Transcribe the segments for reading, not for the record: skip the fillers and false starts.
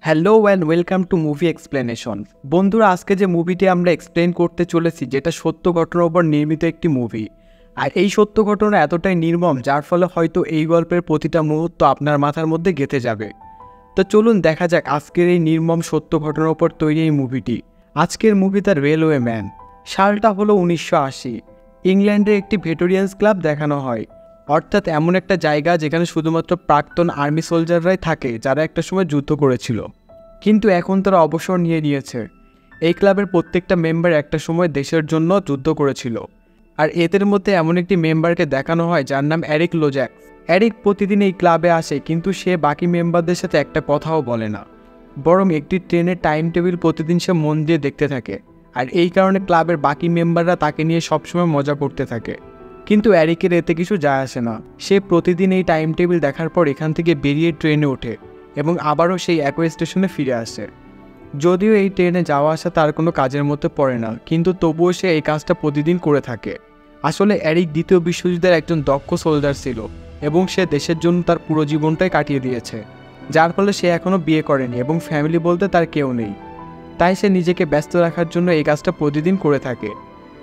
Hello and welcome to movie explanation. বন্ধুরা, আজকে যে মুভিটি আমরা এক্সপ্লেন করতে চলেছি যেটা সত্য ঘটনার উপর নির্মিত একটি মুভি। আর এই সত্য ঘটনা এতটাই নির্মম যার ফলে হয়তো এই গল্পের প্রতিটা মুহূর্ত আপনার মাথার মধ্যে গেঁথে যাবে। তো চলুন দেখা যাক আজকের এই নির্মম সত্য ঘটনার উপর তৈরি এই মুভিটি। আজকের মুভি দ্য রেলওয়ে ম্যান। সালটা হলো 1980। ইংল্যান্ডের একটি ভেটোরিয়ান্স ক্লাব দেখানো হয়, অর্থাৎ এমন একটা জায়গা যেখানে শুধুমাত্র প্রাক্তন আর্মি সোলজাররাই থাকে যারা একটা সময় যুদ্ধ করেছিল, কিন্তু এখন তারা অবসর নিয়ে নিয়েছে। এই ক্লাবের প্রত্যেকটা মেম্বার একটা সময় দেশের জন্য যুদ্ধ করেছিল। আর এদের মধ্যে এমন একটি মেম্বারকে দেখানো হয় যার নাম এরিক লোজ্যাক্স। এরিক প্রতিদিন এই ক্লাবে আসে, কিন্তু সে বাকি মেম্বারদের সাথে একটা কথাও বলে না, বরং একটি ট্রেনের টাইম টেবিল প্রতিদিন সে মন দিয়ে দেখতে থাকে। আর এই কারণে ক্লাবের বাকি মেম্বাররা তাকে নিয়ে সবসময় মজা করতে থাকে, কিন্তু এরিকের এতে কিছু যায় আসে না। সে প্রতিদিন এই টাইম টেবিল দেখার পর এখান থেকে বেরিয়ে ট্রেনে ওঠে এবং আবারও সেই একই স্টেশনে ফিরে আসে। যদিও এই ট্রেনে যাওয়া আসা তার কোনো কাজের মধ্যে পড়ে না, কিন্তু তবুও সে এই কাজটা প্রতিদিন করে থাকে। আসলে এরিক দ্বিতীয় বিশ্বযুদ্ধের একজন দক্ষ সোলজার ছিল এবং সে দেশের জন্য তার পুরো জীবনটাই কাটিয়ে দিয়েছে, যার ফলে সে এখনও বিয়ে করেনি এবং ফ্যামিলি বলতে তার কেউ নেই। তাই সে নিজেকে ব্যস্ত রাখার জন্য এই কাজটা প্রতিদিন করে থাকে।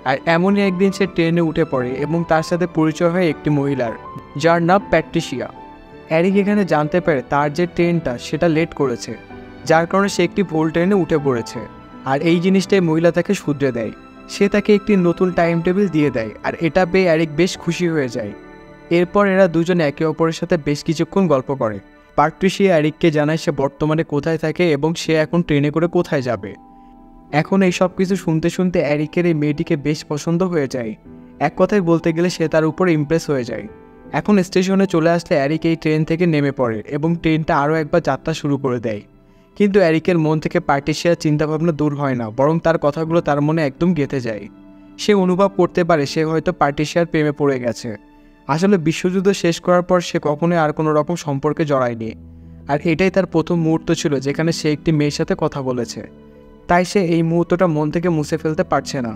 আর এমনই একদিন সে ট্রেনে উঠে পড়ে এবং তার সাথে পরিচয় হয় একটি মহিলার, যার নাম প্যাট্রিশিয়া। এরিক এখানে জানতে পারে তার যে ট্রেনটা সেটা লেট করেছে, যার কারণে সে একটি ভুল ট্রেনে উঠে পড়েছে। আর এই জিনিসটাই মহিলা তাকে শুধরে দেয়। সে তাকে একটি নতুন টাইম টেবিল দিয়ে দেয়, আর এটা পেয়ে এরিক বেশ খুশি হয়ে যায়। এরপর এরা দুজনে একে অপরের সাথে বেশ কিছুক্ষণ গল্প করে। প্যাট্রিশিয়া এরিককে জানায় সে বর্তমানে কোথায় থাকে এবং সে এখন ট্রেনে করে কোথায় যাবে। এখন এই সব কিছু শুনতে শুনতে এরিকের এই মেয়েটিকে বেশ পছন্দ হয়ে যায়। এক কথায় বলতে গেলে সে তার উপর ইমপ্রেস হয়ে যায়। এখন স্টেশনে চলে আসলে এরিক এই ট্রেন থেকে নেমে পড়ে এবং ট্রেনটা আরও একবার যাত্রা শুরু করে দেয়। কিন্তু এরিকের মন থেকে প্যাট্রিশিয়ার চিন্তাভাবনা দূর হয় না, বরং তার কথাগুলো তার মনে একদম গেঁথে যায়। সে অনুভব করতে পারে সে হয়তো প্যাট্রিশিয়ার প্রেমে পড়ে গেছে। আসলে বিশ্বযুদ্ধ শেষ করার পর সে কখনোই আর কোনো রকম সম্পর্কে জড়ায়নি, আর এটাই তার প্রথম মুহূর্ত ছিল যেখানে সে একটি মেয়ের সাথে কথা বলেছে। তাই সে এই মুহূর্তটা মন থেকে মুছে ফেলতে পারছে না।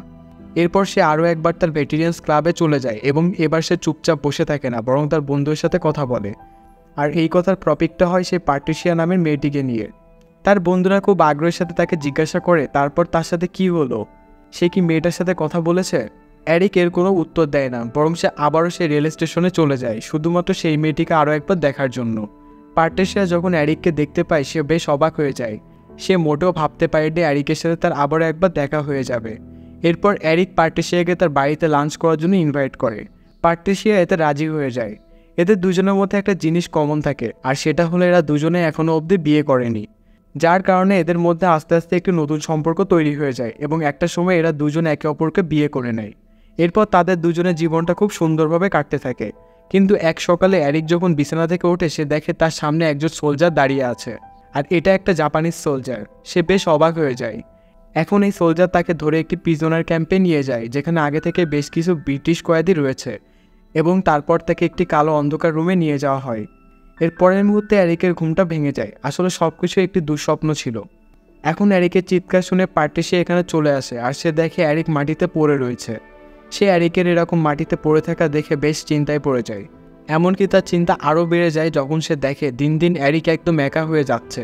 এরপর সে আরও একবার তার ভেটেরিয়ান্স ক্লাবে চলে যায় এবং এবার সে চুপচাপ বসে থাকে না, বরং তার বন্ধুদের সাথে কথা বলে। আর এই কথার টপিকটা হয় সেই প্যাট্রিশিয়া নামের মেয়েটিকে নিয়ে। তার বন্ধুরা খুব আগ্রহের সাথে তাকে জিজ্ঞাসা করে তারপর তার সাথে কি হলো, সে কি মেয়েটার সাথে কথা বলেছে। এরিক এর কোনো উত্তর দেয় না, বরং সে আবারও সেই রেল স্টেশনে চলে যায় শুধুমাত্র সেই মেয়েটিকে আরও একবার দেখার জন্য। প্যাট্রিশিয়া যখন এরিককে দেখতে পায় সে বেশ অবাক হয়ে যায়। সে মোটেও ভাবতে পারেনি এরিকের সাথে তার আবারও একবার দেখা হয়ে যাবে। এরপর এরিক প্যাট্রিশিয়াকে তার বাড়িতে লাঞ্চ করার জন্য ইনভাইট করে। প্যাট্রিশিয়া এতে রাজি হয়ে যায়। এদের দুজনের মধ্যে একটা জিনিস কমন থাকে, আর সেটা হলো এরা দুজনে এখনও অবধি বিয়ে করেনি, যার কারণে এদের মধ্যে আস্তে আস্তে একটি নতুন সম্পর্ক তৈরি হয়ে যায় এবং একটা সময় এরা দুজনে একে অপরকে বিয়ে করে নেয়। এরপর তাদের দুজনের জীবনটা খুব সুন্দরভাবে কাটতে থাকে। কিন্তু এক সকালে এরিক যখন বিছানা থেকে ওঠে সে দেখে তার সামনে একজন সোলজার দাঁড়িয়ে আছে, আর এটা একটা জাপানিজ সোলজার। সে বেশ অবাক হয়ে যায়। এখন এই সোলজার তাকে ধরে একটি প্রিজনার ক্যাম্পে নিয়ে যায় যেখানে আগে থেকে বেশ কিছু ব্রিটিশ কয়েদি রয়েছে, এবং তারপর তাকে একটি কালো অন্ধকার রুমে নিয়ে যাওয়া হয়। এর পরের মুহূর্তে এরিকের ঘুমটা ভেঙে যায়। আসলে সব কিছু একটি দুঃস্বপ্ন ছিল। এখন এরিকের চিৎকার শুনে প্যাট্রিশিয়া এখানে চলে আসে, আর সে দেখে এরিক মাটিতে পড়ে রয়েছে। সে এরিকের এরকম মাটিতে পড়ে থাকা দেখে বেশ চিন্তায় পড়ে যায়। এমনকি তার চিন্তা আরও বেড়ে যায় যখন সে দেখে দিন দিন এরিক একদম একা হয়ে যাচ্ছে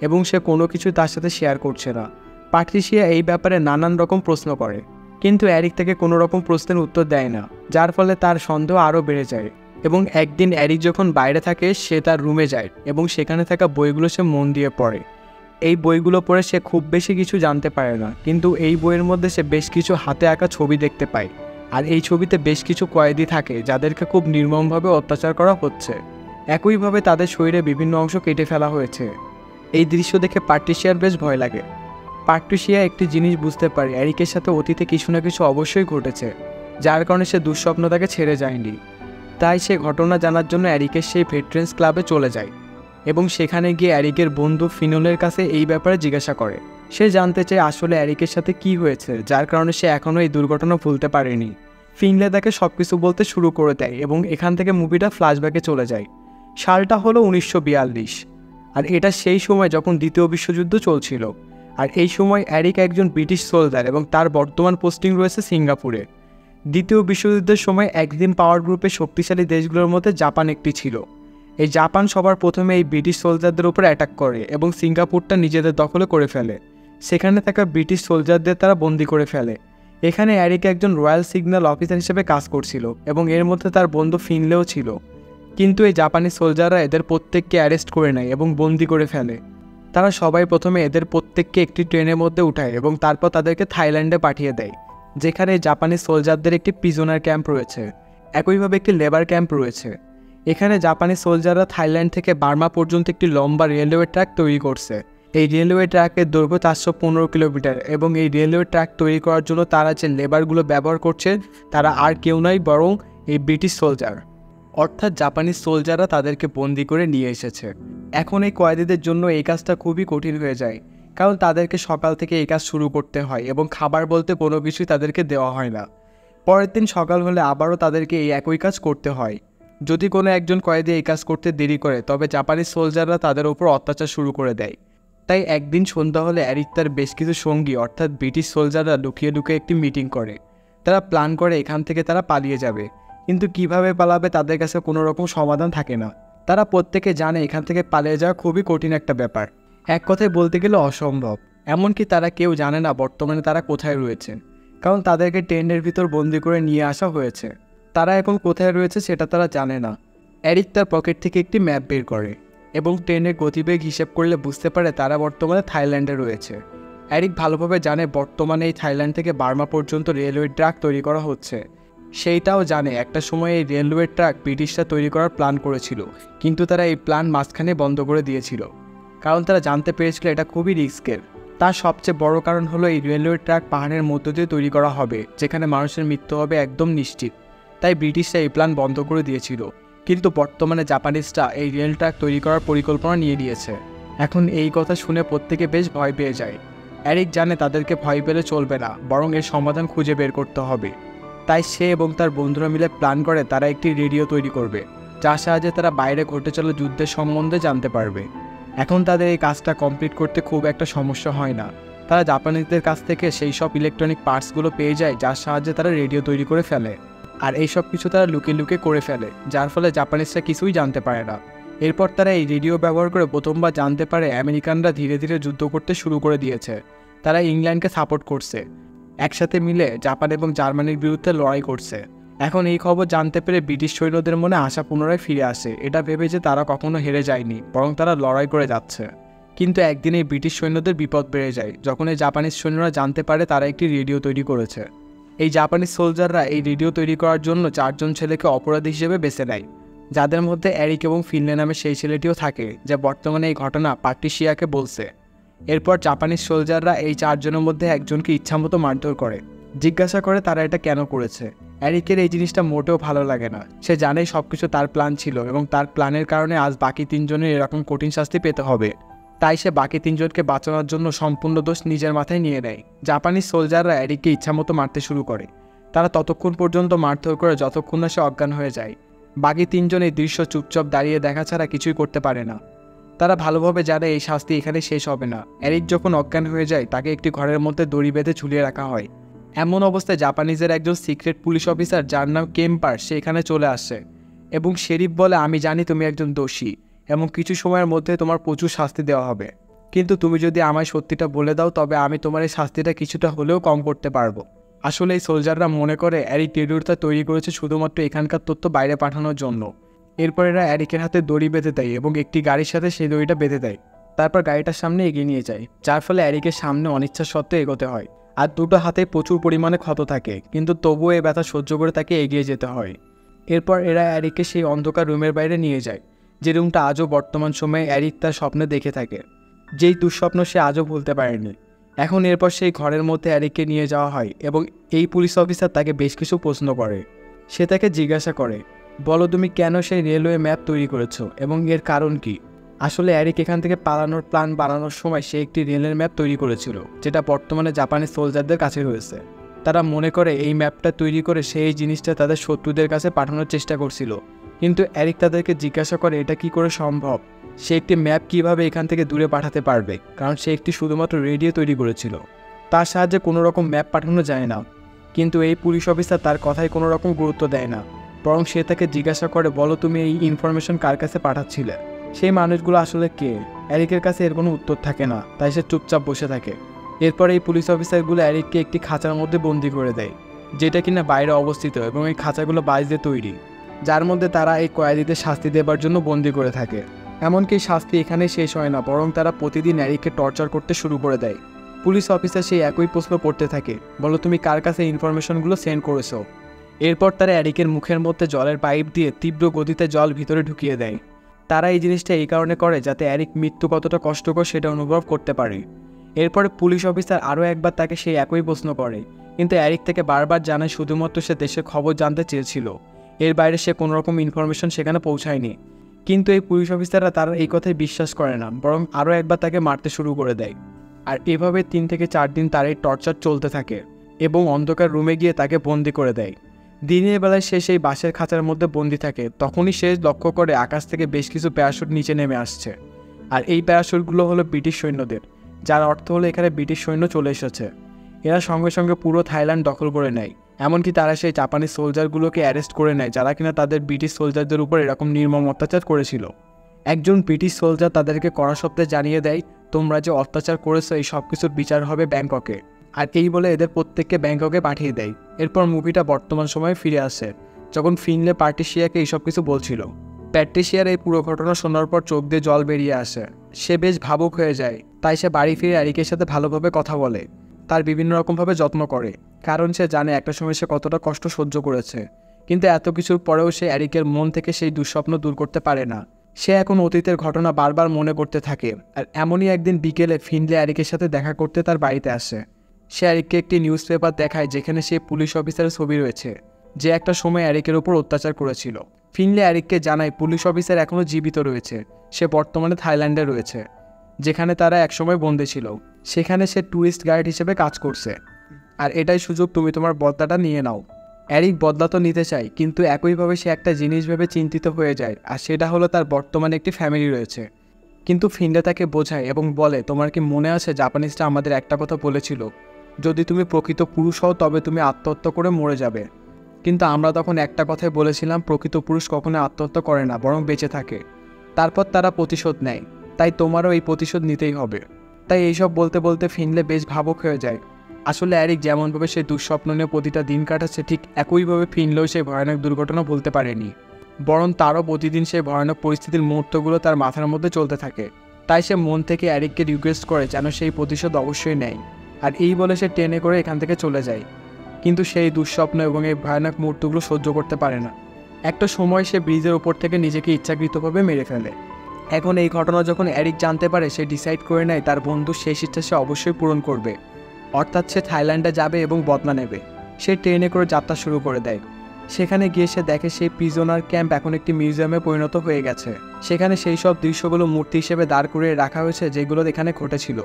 এবং সে কোনো কিছু তার সাথে শেয়ার করছে না। প্যাট্রিশিয়া এই ব্যাপারে নানান রকম প্রশ্ন করে, কিন্তু এরিক তাকে কোনো রকম প্রশ্নের উত্তর দেয় না, যার ফলে তার সন্দেহ আরও বেড়ে যায়। এবং একদিন এরিক যখন বাইরে থাকে সে তার রুমে যায় এবং সেখানে থাকা বইগুলো সে মন দিয়ে পড়ে। এই বইগুলো পড়ে সে খুব বেশি কিছু জানতে পারে না, কিন্তু এই বইয়ের মধ্যে সে বেশ কিছু হাতে আঁকা ছবি দেখতে পায়। আর এই ছবিতে বেশ কিছু কয়েদি থাকে যাদেরকে খুব নির্মমভাবে অত্যাচার করা হচ্ছে। একইভাবে তাদের শরীরে বিভিন্ন অংশ কেটে ফেলা হয়েছে। এই দৃশ্য দেখে প্যাট্রিশিয়ার বেশ ভয় লাগে। প্যাট্রিশিয়া একটি জিনিস বুঝতে পারে, এরিকের সাথে অতীতে কিছু না কিছু অবশ্যই ঘটেছে, যার কারণে সে দুঃস্বপ্ন তাকে ছেড়ে যায়নি। তাই সে ঘটনা জানার জন্য এরিকের সেই ভেটরেন্স ক্লাবে চলে যায় এবং সেখানে গিয়ে এরিকের বন্ধু ফিনলের কাছে এই ব্যাপারে জিজ্ঞাসা করে। সে জানতে চায় আসলে এরিকের সাথে কি হয়েছে, যার কারণে সে এখনও এই দুর্ঘটনা ভুলতে পারেনি। ফিনলে তাকে সব কিছু বলতে শুরু করে দেয় এবং এখান থেকে মুভিটা ফ্ল্যাশব্যাকে চলে যায়। সালটা হলো 1942, আর এটা সেই সময় যখন দ্বিতীয় বিশ্বযুদ্ধ চলছিল। আর এই সময় এরিক একজন ব্রিটিশ সোলজার এবং তার বর্তমান পোস্টিং রয়েছে সিঙ্গাপুরে। দ্বিতীয় বিশ্বযুদ্ধের সময় একদিন পাওয়ার গ্রুপের শক্তিশালী দেশগুলোর মধ্যে জাপান একটি ছিল। এই জাপান সবার প্রথমে এই ব্রিটিশ সোলজারদের উপর অ্যাটাক করে এবং সিঙ্গাপুরটা নিজেদের দখলে করে ফেলে। সেখানে থাকা ব্রিটিশ সোলজারদের তারা বন্দি করে ফেলে। এখানে এরিক একজন রয়্যাল সিগন্যাল অফিসার হিসেবে কাজ করছিল এবং এর মধ্যে তার বন্ধু ফিনলেও ছিল। কিন্তু এই জাপানি সোলজাররা এদের প্রত্যেককে অ্যারেস্ট করে নেয় এবং বন্দি করে ফেলে। তারা সবাই প্রথমে এদের প্রত্যেককে একটি ট্রেনের মধ্যে উঠায় এবং তারপর তাদেরকে থাইল্যান্ডে পাঠিয়ে দেয়, যেখানে জাপানি সোলজারদের একটি প্রিজনার ক্যাম্প রয়েছে। একইভাবে একটি লেবার ক্যাম্প রয়েছে। এখানে জাপানি সোলজাররা থাইল্যান্ড থেকে বার্মা পর্যন্ত একটি লম্বা রেলওয়ে ট্র্যাক তৈরি করছে। এই রেলওয়ে ট্র্যাকের দৈর্ঘ্য 415 কিলোমিটার এবং এই রেলওয়ে ট্র্যাক তৈরি করার জন্য তারা যে লেবারগুলো ব্যবহার করছে তারা আর কেউ নয় বরং এই ব্রিটিশ সোলজার, অর্থাৎ জাপানি সোলজাররা তাদেরকে বন্দি করে নিয়ে এসেছে। এখন এই কয়েদিদের জন্য এই কাজটা খুবই কঠিন হয়ে যায়, কারণ তাদেরকে সকাল থেকে এই কাজ শুরু করতে হয় এবং খাবার বলতে কোনো কিছুই তাদেরকে দেওয়া হয় না। পরের দিন সকাল হলে আবারও তাদেরকে এই একই কাজ করতে হয়। যদি কোনো একজন কয়েদি এই কাজ করতে দেরি করে তবে জাপানি সোলজাররা তাদের উপর অত্যাচার শুরু করে দেয়। তাই একদিন সন্ধ্যা হলে এরিক তার বেশ কিছু সঙ্গী অর্থাৎ ব্রিটিশ সোলজাররা লুকিয়ে লুকিয়ে একটি মিটিং করে। তারা প্ল্যান করে এখান থেকে তারা পালিয়ে যাবে, কিন্তু কিভাবে পালাবে তাদের কাছে কোনো রকম সমাধান থাকে না। তারা প্রত্যেকে জানে এখান থেকে পালিয়ে যাওয়া খুবই কঠিন একটা ব্যাপার, এক কথায় বলতে গেলে অসম্ভব। এমনকি তারা কেউ জানে না বর্তমানে তারা কোথায় রয়েছে, কারণ তাদেরকে ট্রেনের ভিতর বন্দি করে নিয়ে আসা হয়েছে। তারা এখন কোথায় রয়েছে সেটা তারা জানে না। এরিক তার পকেট থেকে একটি ম্যাপ বের করে এবং ট্রেনের গতিবেগ হিসেব করলে বুঝতে পারে তারা বর্তমানে থাইল্যান্ডে রয়েছে। এরিক ভালোভাবে জানে বর্তমানে এই থাইল্যান্ড থেকে বার্মা পর্যন্ত রেলওয়ে ট্র্যাক তৈরি করা হচ্ছে। সেইটাও জানে একটা সময় এই রেলওয়ে ট্র্যাক ব্রিটিশরা তৈরি করার প্ল্যান করেছিল, কিন্তু তারা এই প্ল্যান মাঝখানে বন্ধ করে দিয়েছিল, কারণ তারা জানতে পেরেছিল এটা খুবই রিস্কের। তার সবচেয়ে বড় কারণ হলো এই রেলওয়ে ট্র্যাক পাহাড়ের মধ্য দিয়ে তৈরি করা হবে, যেখানে মানুষের মৃত্যু হবে একদম নিশ্চিত। তাই ব্রিটিশরা এই প্ল্যান বন্ধ করে দিয়েছিল, কিন্তু বর্তমানে জাপানিজরা এই রেল ট্র্যাক তৈরি করার পরিকল্পনা নিয়ে নিয়েছে। এখন এই কথা শুনে প্রত্যেকে বেশ ভয় পেয়ে যায়। এরিক জানে তাদেরকে ভয় পেলে চলবে না, বরং এর সমাধান খুঁজে বের করতে হবে। তাই সে এবং তার বন্ধুরা মিলে প্ল্যান করে তারা একটি রেডিও তৈরি করবে, যার সাহায্যে তারা বাইরে ঘটে চলা যুদ্ধের সম্বন্ধে জানতে পারবে। এখন তাদের এই কাজটা কমপ্লিট করতে খুব একটা সমস্যা হয় না। তারা জাপানিজদের কাছ থেকে সেই সব ইলেকট্রনিক পার্টসগুলো পেয়ে যায় যার সাহায্যে তারা রেডিও তৈরি করে ফেলে, আর এই সব কিছু তারা লুকিয়ে লুকিয়ে করে ফেলে, যার ফলে জাপানিজরা কিছুই জানতে পারে না। এরপর তারা এই রেডিও ব্যবহার করে প্রথমবার জানতে পারে আমেরিকানরা ধীরে ধীরে যুদ্ধ করতে শুরু করে দিয়েছে। তারা ইংল্যান্ডকে সাপোর্ট করছে, একসাথে মিলে জাপান এবং জার্মানির বিরুদ্ধে লড়াই করছে। এখন এই খবর জানতে পেরে ব্রিটিশ সৈন্যদের মনে আশা পুনরায় ফিরে আসে, এটা ভেবে যে তারা কখনো হেরে যায়নি, বরং তারা লড়াই করে যাচ্ছে। কিন্তু একদিন এই ব্রিটিশ সৈন্যদের বিপদ বেড়ে যায় যখন এই জাপানিজ সৈন্যরা জানতে পারে তারা একটি রেডিও তৈরি করেছে। এই জাপানিজ সোলজাররা এই রেডিও তৈরি করার জন্য 4 জন ছেলেকে অপরাধী হিসেবে বেছে নেয়, যাদের মধ্যে এরিক এবং ফিনলে নামে সেই ছেলেটিও থাকে, যা বর্তমানে এই ঘটনা পাট্রিশিয়াকে বলছে। এরপর জাপানিজ সোলজাররা এই 4 জনের মধ্যে একজনকে ইচ্ছামতো মারধর করে, জিজ্ঞাসা করে তারা এটা কেন করেছে। এরিকের এই জিনিসটা মোটেও ভালো লাগে না। সে জানে সবকিছু তার প্ল্যান ছিল এবং তার প্ল্যানের কারণে আজ বাকি 3 জনের এরকম কঠিন শাস্তি পেতে হবে। তাই সে বাকি 3 জনকে বাঁচানোর জন্য সম্পূর্ণ দোষ নিজের মাথায় নিয়ে নেয়। জাপানিজ সোলজাররা এরিককে ইচ্ছামতো মারতে শুরু করে। তারা ততক্ষণ পর্যন্ত মারধর করে যতক্ষণ না সে অজ্ঞান হয়ে যায়। বাকি 3 জন এই দৃশ্য চুপচাপ দাঁড়িয়ে দেখা ছাড়া কিছুই করতে পারে না। তারা ভালোভাবে জানে এই শাস্তি এখানে শেষ হবে না। এরিক যখন অজ্ঞান হয়ে যায় তাকে একটি ঘরের মধ্যে দড়ি বেঁধে ঝুলিয়ে রাখা হয়। এমন অবস্থায় জাপানিজের একজন সিক্রেট পুলিশ অফিসার যার নাম কেম্পার সে এখানে চলে আসে এবং শেরিফ বলে, আমি জানি তুমি একজন দোষী এবং কিছু সময়ের মধ্যে তোমার প্রচুর শাস্তি দেওয়া হবে, কিন্তু তুমি যদি আমায় সত্যিটা বলে দাও তবে আমি তোমার এই শাস্তিটা কিছুটা হলেও কম করতে পারবো। আসলে এই সোলজাররা মনে করে এরিক রেডিওটা তৈরি করেছে শুধুমাত্র এখানকার তথ্য বাইরে পাঠানোর জন্য। এরপর এরা এরিকের হাতে দড়ি বেঁধে দেয় এবং একটি গাড়ির সাথে সেই দড়িটা বেঁধে দেয়। তারপর গাড়িটার সামনে এগিয়ে নিয়ে যায়, যার ফলে এরিকের সামনে অনিচ্ছা সত্ত্বেও এগোতে হয়। আর দুটো হাতে প্রচুর পরিমাণে ক্ষত থাকে, কিন্তু তবুও এই ব্যথা সহ্য করে তাকে এগিয়ে যেতে হয়। এরপর এরা এরিককে সেই অন্ধকার রুমের বাইরে নিয়ে যায়, যে রুমটা আজও বর্তমান সময়ে এরিক তার স্বপ্নে দেখে থাকে, যেই দুঃস্বপ্ন সে আজও ভুলতে পারেনি। এখন এরপর সেই ঘরের মধ্যে এরিককে নিয়ে যাওয়া হয় এবং এই পুলিশ অফিসার তাকে বেশ কিছু প্রশ্ন করে। সে তাকে জিজ্ঞাসা করে, বলো তুমি কেন সেই রেলওয়ে ম্যাপ তৈরি করেছো এবং এর কারণ কি। আসলে এরিক এখান থেকে পালানোর প্ল্যান বানানোর সময় সে একটি রেলের ম্যাপ তৈরি করেছিল, যেটা বর্তমানে জাপানিজ সোলজারদের কাছে রয়েছে। তারা মনে করে এই ম্যাপটা তৈরি করে সেই জিনিসটা তাদের শত্রুদের কাছে পাঠানোর চেষ্টা করছিল, কিন্তু এরিক তাদেরকে জিজ্ঞাসা করে এটা কি করে সম্ভব। সে একটি ম্যাপ কিভাবে এখান থেকে দূরে পাঠাতে পারবে, কারণ সে একটি শুধুমাত্র রেডিও তৈরি করেছিল, তার সাহায্যে কোনো রকম ম্যাপ পাঠানো যায় না। কিন্তু এই পুলিশ অফিসার তার কথায় কোনো রকম গুরুত্ব দেয় না। বরং সে তাকে জিজ্ঞাসা করে, বলো তুমি এই ইনফরমেশন কার কাছে পাঠাচ্ছিলে। সেই মানুষগুলো আসলে কে? এরিকের কাছে এর কোনো উত্তর থাকে না, তাই সে চুপচাপ বসে থাকে। এরপর এই পুলিশ অফিসারগুলো এরিককে একটি খাঁচার মধ্যে বন্দি করে দেয়, যেটা কিনা বাইরে অবস্থিত, এবং এই খাঁচাগুলো বাঁশ দিয়ে তৈরি, যার মধ্যে তারা এই কয়েদিদের শাস্তি দেবার জন্য বন্দি করে থাকে। এমনকি শাস্তি এখানেই শেষ হয় না, বরং তারা প্রতিদিন এরিককে টর্চার করতে শুরু করে দেয়। পুলিশ অফিসার সেই একই প্রশ্ন করতে থাকে, বলো তুমি কার কাছে ইনফরমেশনগুলো সেন্ড করেছো। এরপর তারা এরিকের মুখের মধ্যে জলের পাইপ দিয়ে তীব্র গতিতে জল ভিতরে ঢুকিয়ে দেয়। তারা এই জিনিসটা এই কারণে করে যাতে এরিক মৃত্যু কতটা কষ্টকর সেটা অনুভব করতে পারে। এরপরে পুলিশ অফিসার আরও একবার তাকে সেই একই প্রশ্ন করে, কিন্তু এরিক থেকে বারবার জানায় শুধুমাত্র সে দেশের খবর জানতে চেয়েছিল, এর বাইরে সে কোনোরকম ইনফরমেশন সেখানে পৌঁছায়নি। কিন্তু এই পুলিশ অফিসাররা তারা এই কথায় বিশ্বাস করে না, বরং আরও একবার তাকে মারতে শুরু করে দেয়। আর এভাবে 3 থেকে 4 দিন তার এই টর্চার চলতে থাকে এবং অন্ধকার রুমে গিয়ে তাকে বন্দি করে দেয়। দিনের বেলায় সে সেই বাঁশের খাঁচার মধ্যে বন্দি থাকে, তখনই সে লক্ষ্য করে আকাশ থেকে বেশ কিছু প্যারাশুট নিচে নেমে আসছে। আর এই প্যারাশুটগুলো হলো ব্রিটিশ সৈন্যদের, যার অর্থ হলো এখানে ব্রিটিশ সৈন্য চলে এসেছে। এরা সঙ্গে সঙ্গে পুরো থাইল্যান্ড দখল করে নেয়। এমনকি তারা সেই জাপানিজ সোলজারগুলোকে অ্যারেস্ট করে নেয়, যারা কিনা তাদের ব্রিটিশ সোলজারদের উপর এরকম নির্মম অত্যাচার করেছিল। একজন ব্রিটিশ সোলজার তাদেরকে কড়া শব্দে জানিয়ে দেয়, তোমরা যে অত্যাচার করেছো এই সব কিছুর বিচার হবে ব্যাংককে। আর এই বলে এদের প্রত্যেককে ব্যাংককে পাঠিয়ে দেয়। এরপর মুভিটা বর্তমান সময়ে ফিরে আসে, যখন ফিনলে প্যাট্রিসিয়াকে এইসব কিছু বলছিল। প্যাট্রিসিয়ার এই পুরো ঘটনা শোনার পর চোখ দিয়ে জল বেরিয়ে আসে। সে বেশ ভাবুক হয়ে যায়, তাই সে বাড়ি ফিরে এরিকের সাথে ভালোভাবে কথা বলে, তার বিভিন্ন রকমভাবে যত্ন করে, কারণ সে জানে একটা সময় সে কতটা কষ্ট সহ্য করেছে। কিন্তু এত কিছুর পরেও সে এরিকের মন থেকে সেই দুঃস্বপ্ন দূর করতে পারে না। সে এখন অতীতের ঘটনা বারবার মনে করতে থাকে। আর এমনই একদিন বিকেলে ফিনলে এরিকের সাথে দেখা করতে তার বাড়িতে আসে। সে এরিককে একটি নিউজ পেপার দেখায়, যেখানে সেই পুলিশ অফিসারের ছবি রয়েছে, যে একটা সময় এরিকের উপর অত্যাচার করেছিল। ফিনলে এরিককে জানায় পুলিশ অফিসার এখনও জীবিত রয়েছে, সে বর্তমানে থাইল্যান্ডে রয়েছে, যেখানে তারা একসময় বন্দী ছিল। সেখানে সে ট্যুরিস্ট গাইড হিসেবে কাজ করছে, আর এটাই সুযোগ, তুমি তোমার বদলাটা নিয়ে নাও। এরিক বদলা তো নিতে চায়, কিন্তু একইভাবে সে একটা জিনিস ভেবে চিন্তিত হয়ে যায়, আর সেটা হলো তার বর্তমানে একটি ফ্যামিলি রয়েছে। কিন্তু ফিনলে তাকে বোঝায় এবং বলে, তোমার কি মনে আছে জাপানিজরা আমাদের একটা কথা বলেছিল, যদি তুমি প্রকৃত পুরুষ হও তবে তুমি আত্মহত্যা করে মরে যাবে। কিন্তু আমরা তখন একটা কথাই বলেছিলাম, প্রকৃত পুরুষ কখনো আত্মহত্যা করে না, বরং বেঁচে থাকে। তারপর তারা প্রতিশোধ নেয়, তাই তোমারও এই প্রতিশোধ নিতেই হবে। তাই এইসব বলতে বলতে ফিনলে বেশ ভাবুক হয়ে যায়। আসলে এরিক যেমনভাবে সে দুঃস্বপ্ন নিয়ে প্রতিটা দিন কাটাচ্ছে, ঠিক একইভাবে ফিনলেও সেই ভয়ানক দুর্ঘটনা ভুলতে পারেনি, বরং তারও প্রতিদিন সেই ভয়ানক পরিস্থিতির মুহূর্তগুলো তার মাথার মধ্যে চলতে থাকে। তাই সে মন থেকে এরিককে রিকোয়েস্ট করে যেন সেই প্রতিশোধ অবশ্যই নেয়। আর এই বলে সে ট্রেনে করে এখান থেকে চলে যায়। কিন্তু সেই দুঃস্বপ্ন এবং এই ভয়ানক মুহূর্তগুলো সহ্য করতে পারে না। একটা সময় সে ব্রিজের ওপর থেকে নিজেকে ইচ্ছাকৃতভাবে মেরে ফেলে। এখন এই ঘটনা যখন এরিক জানতে পারে, সে ডিসাইড করে নেয় তার বন্ধুর শেষ ইচ্ছা সে অবশ্যই পূরণ করবে, অর্থাৎ সে থাইল্যান্ডে যাবে এবং বদলা নেবে। সে ট্রেনে করে যাত্রা শুরু করে দেয়। সেখানে গিয়ে সে দেখে সেই প্রিজনার ক্যাম্প এখন একটি মিউজিয়ামে পরিণত হয়ে গেছে। সেখানে সেই সব দৃশ্যগুলো মূর্তি হিসেবে দাঁড় করিয়ে রাখা হয়েছে যেগুলো এখানে ঘটেছিল,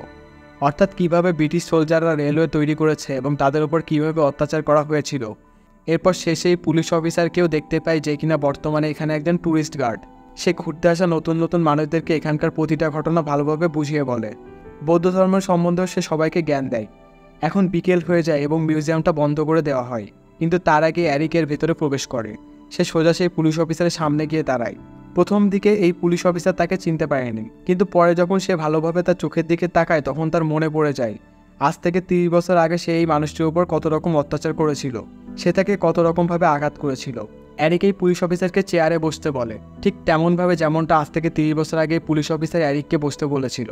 অর্থাৎ কিভাবে ব্রিটিশ সোলজাররা রেলওয়ে তৈরি করেছে এবং তাদের উপর কিভাবে অত্যাচার করা হয়েছিল। এরপর সে সেই পুলিশ অফিসারকেও দেখতে পায়, যে কিনা বর্তমানে এখানে একজন ট্যুরিস্ট গার্ড। সে ঘুরতে আসা নতুন নতুন মানুষদেরকে এখানকার প্রতিটা ঘটনা ভালোভাবে বুঝিয়ে বলে। বৌদ্ধ ধর্মের সম্বন্ধেও সে সবাইকে জ্ঞান দেয়। এখন বিকেল হয়ে যায় এবং মিউজিয়ামটা বন্ধ করে দেওয়া হয়, কিন্তু তার আগে এরিকের ভেতরে প্রবেশ করে। সে সোজা সেই পুলিশ অফিসারের সামনে গিয়ে দাঁড়ায়। প্রথম দিকে এই পুলিশ অফিসার তাকে চিনতে পারেনি, কিন্তু পরে যখন সে ভালোভাবে তার চোখের দিকে তাকায়, তখন তার মনে পড়ে যায় আজ থেকে 30 বছর আগে সে এই মানুষটির উপর কত রকম অত্যাচার করেছিল, সে তাকে কত রকমভাবে আঘাত করেছিল। এরিক এই পুলিশ অফিসারকে চেয়ারে বসতে বলে, ঠিক তেমনভাবে যেমনটা আজ থেকে 30 বছর আগে পুলিশ অফিসার এরিককে বসতে বলেছিল।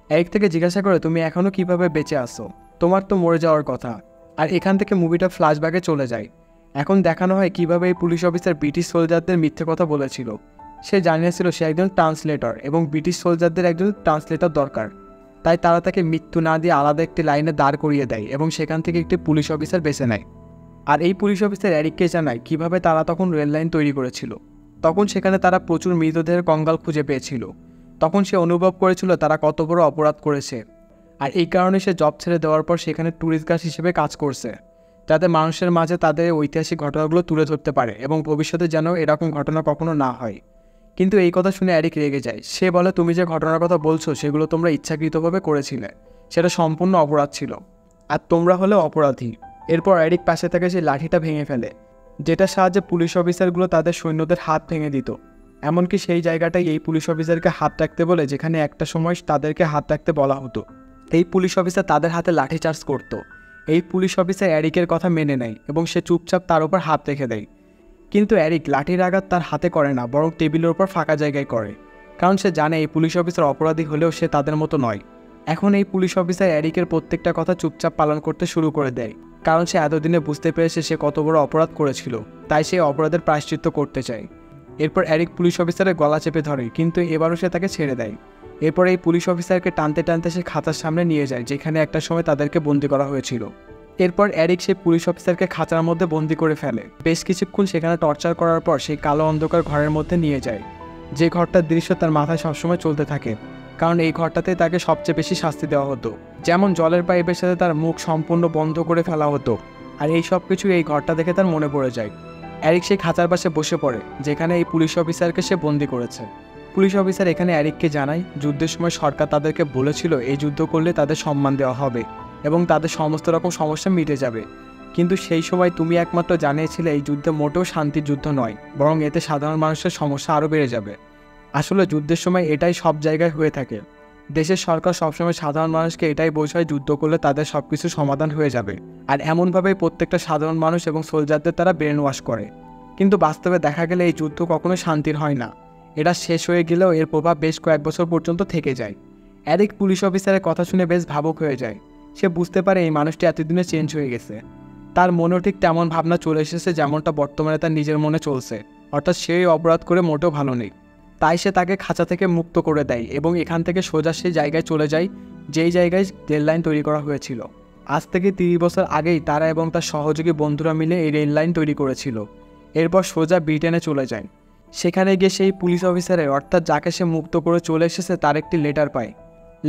এরিক থেকে জিজ্ঞাসা করে, তুমি এখনও কিভাবে বেঁচে আসো, তোমার তো মরে যাওয়ার কথা। আর এখান থেকে মুভিটা ফ্ল্যাশব্যাকে চলে যায়। এখন দেখানো হয় কিভাবে এই পুলিশ অফিসার ব্রিটিশ সোলজারদের মিথ্যে কথা বলেছিল। সে জানিয়েছিল সে একজন ট্রান্সলেটর এবং ব্রিটিশ সোলজারদের একজন ট্রান্সলেটর দরকার, তাই তারা তাকে মৃত্যু না দিয়ে আলাদা একটি লাইনে দাঁড় করিয়ে দেয় এবং সেখান থেকে একটি পুলিশ অফিসার বেছে নেয়। আর এই পুলিশ অফিসার এরিককে জানায় কিভাবে তারা তখন রেল লাইন তৈরি করেছিল। তখন সেখানে তারা প্রচুর মৃতদেহের কঙ্কাল খুঁজে পেয়েছিল। তখন সে অনুভব করেছিল তারা কত বড় অপরাধ করেছে। আর এই কারণে সে জব ছেড়ে দেওয়ার পর সেখানে ট্যুরিস্ট গাইড হিসেবে কাজ করছে, যাতে মানুষের মাঝে তাদের ঐতিহাসিক ঘটনাগুলো তুলে ধরতে পারে এবং ভবিষ্যতে যেন এরকম ঘটনা কখনো না হয়। কিন্তু এই কথা শুনে এরিক রেগে যায়। সে বলে, তুমি যে ঘটনার কথা বলছো সেগুলো তোমরা ইচ্ছাকৃতভাবে করেছিলে, সেটা সম্পূর্ণ অপরাধ ছিল, আর তোমরা হলে অপরাধী। এরপর এরিক পাশে থেকে সেই লাঠিটা ভেঙে ফেলে। যেটার সাহায্যে পুলিশ অফিসারগুলো তাদের সৈন্যদের হাত ভেঙে দিত। এমনকি সেই জায়গাটাই এই পুলিশ অফিসারকে হাত রাখতে বলে যেখানে একটা সময় তাদেরকে হাত রাখতে বলা হতো। এই পুলিশ অফিসার তাদের হাতে লাঠিচার্জ করত। এই পুলিশ অফিসার এরিকের কথা মেনে নেয় এবং সে চুপচাপ তার উপর হাত রেখে দেয়। কিন্তু এরিক লাঠির আঘাত তার হাতে করে না, বরং টেবিলের ওপর ফাঁকা জায়গায় করে, কারণ সে জানে এই পুলিশ অফিসার অপরাধী হলেও সে তাদের মতো নয়। এখন এই পুলিশ অফিসার এরিকের প্রত্যেকটা কথা চুপচাপ পালন করতে শুরু করে দেয়, কারণ সে এতদিনে বুঝতে পেরেছে সে কত বড় অপরাধ করেছিল, তাই সে অপরাধের প্রায়শ্চিত্ত করতে চায়। এরপর এরিক পুলিশ অফিসারের গলা চেপে ধরে, কিন্তু এবারও সে তাকে ছেড়ে দেয়। এরপর এই পুলিশ অফিসারকে টানতে টানতে সে খাঁচার সামনে নিয়ে যায়, যেখানে একটা সময় তাদেরকে বন্দি করা হয়েছিল। এরপর এরিক সেই পুলিশ অফিসারকে খাঁচার মধ্যে বন্দি করে ফেলে। বেশ কিছুক্ষণ সেখানে টর্চার করার পর সেই কালো অন্ধকার ঘরের মধ্যে নিয়ে যায়, যে ঘরটার দৃশ্য তার মাথায় সবসময় চলতে থাকে, কারণ এই ঘরটাতে তাকে সবচেয়ে বেশি শাস্তি দেওয়া হতো। যেমন জলের পাইপের সাথে তার মুখ সম্পূর্ণ বন্ধ করে ফেলা হতো, আর এই সব কিছু এই ঘরটা দেখে তার মনে পড়ে যায়। এরিক সেই খাঁচার পাশে বসে পড়ে, যেখানে এই পুলিশ অফিসারকে সে বন্দি করেছে। পুলিশ অফিসার এখানে এরিককে জানায় যুদ্ধের সময় সরকার তাদেরকে বলেছিল এই যুদ্ধ করলে তাদের সম্মান দেওয়া হবে এবং তাদের সমস্ত রকম সমস্যা মিটে যাবে, কিন্তু সেই সময় তুমি একমাত্র জানিয়েছিলে এই যুদ্ধে মোটেও শান্তির যুদ্ধ নয়, বরং এতে সাধারণ মানুষের সমস্যা আরও বেড়ে যাবে। আসলে যুদ্ধের সময় এটাই সব জায়গায় হয়ে থাকে। দেশের সরকার সবসময় সাধারণ মানুষকে এটাই বোঝায় যুদ্ধ করলে তাদের সব কিছু সমাধান হয়ে যাবে, আর এমনভাবেই প্রত্যেকটা সাধারণ মানুষ এবং সোলজারদের তারা ব্রেন ওয়াশ করে। কিন্তু বাস্তবে দেখা গেলে এই যুদ্ধ কখনোই শান্তির হয় না। এটা শেষ হয়ে গেলেও এর প্রভাব বেশ কয়েক বছর পর্যন্ত থেকে যায়। এরিক পুলিশ অফিসারের কথা শুনে বেশ ভাবুক হয়ে যায়। সে বুঝতে পারে এই মানুষটি এতদিনে চেঞ্জ হয়ে গেছে। তার মনেও ঠিক তেমন ভাবনা চলে এসেছে যেমনটা বর্তমানে তার নিজের মনে চলছে, অর্থাৎ সেই অপরাধ করে মোটেও ভালো নেই। তাই সে তাকে খাঁচা থেকে মুক্ত করে দেয় এবং এখান থেকে সোজা সেই জায়গায় চলে যায় যেই জায়গায় রেল লাইন তৈরি করা হয়েছিল। আজ থেকে 30 বছর আগেই তারা এবং তার সহযোগী বন্ধুরা মিলে এই রেল লাইন তৈরি করেছিল। এরপর সোজা ব্রিটেনে চলে যায়। সেখানে গিয়ে সেই পুলিশ অফিসারের, অর্থাৎ যাকে সে মুক্ত করে চলে এসেছে, তার একটি লেটার পায়।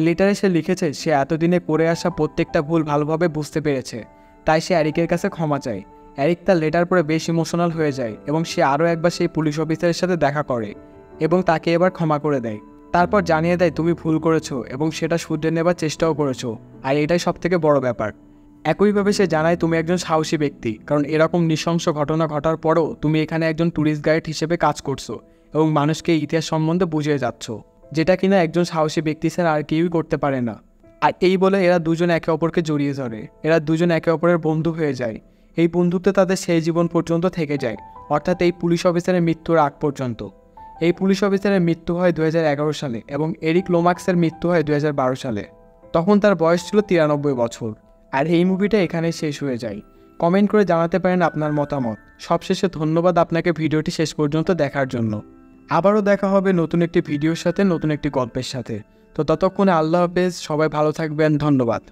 লেটারে সে লিখেছে সে এতদিনে করে আসা প্রত্যেকটা ভুল ভালোভাবে বুঝতে পেরেছে, তাই সে এরিকের কাছে ক্ষমা চায়। এরিক তার লেটার পড়ে বেশ ইমোশনাল হয়ে যায় এবং সে আরও একবার সেই পুলিশ অফিসারের সাথে দেখা করে এবং তাকে এবার ক্ষমা করে দেয়। তারপর জানিয়ে দেয় তুমি ভুল করেছো এবং সেটা শুধরে নেবার চেষ্টাও করেছো, আর এটাই সবথেকে বড় ব্যাপার। একইভাবে সে জানায় তুমি একজন সাহসী ব্যক্তি, কারণ এরকম নৃশংস ঘটনা ঘটার পরও তুমি এখানে একজন ট্যুরিস্ট গাইড হিসেবে কাজ করছো এবং মানুষকে ইতিহাস সম্বন্ধে বুঝিয়ে যাচ্ছ, যেটা কিনা একজন সাহসী ব্যক্তি ছাড়া আর কেউই করতে পারে না। আর এই বলে এরা দুজন একে অপরকে জড়িয়ে ধরে। এরা দুজন একে অপরের বন্ধু হয়ে যায়। এই বন্ধুত্ব তাদের সেই জীবন পর্যন্ত থেকে যায়, অর্থাৎ এই পুলিশ অফিসারের মৃত্যুর আগ পর্যন্ত। এই পুলিশ অফিসারের মৃত্যু হয় 2011 সালে এবং এরিক লোমাক্সের মৃত্যু হয় 2012 সালে। তখন তার বয়স ছিল 93 বছর। আর এই মুভিটা এখানেই শেষ হয়ে যায়। কমেন্ট করে জানাতে পারেন আপনার মতামত। সবশেষে ধন্যবাদ আপনাকে ভিডিওটি শেষ পর্যন্ত দেখার জন্য। আবারও দেখা হবে নতুন একটি ভিডিওর সাথে, নতুন একটি গল্পের সাথে। তো ততক্ষণে আল্লাহ হাফেজ, সবাই ভালো থাকবেন, ধন্যবাদ।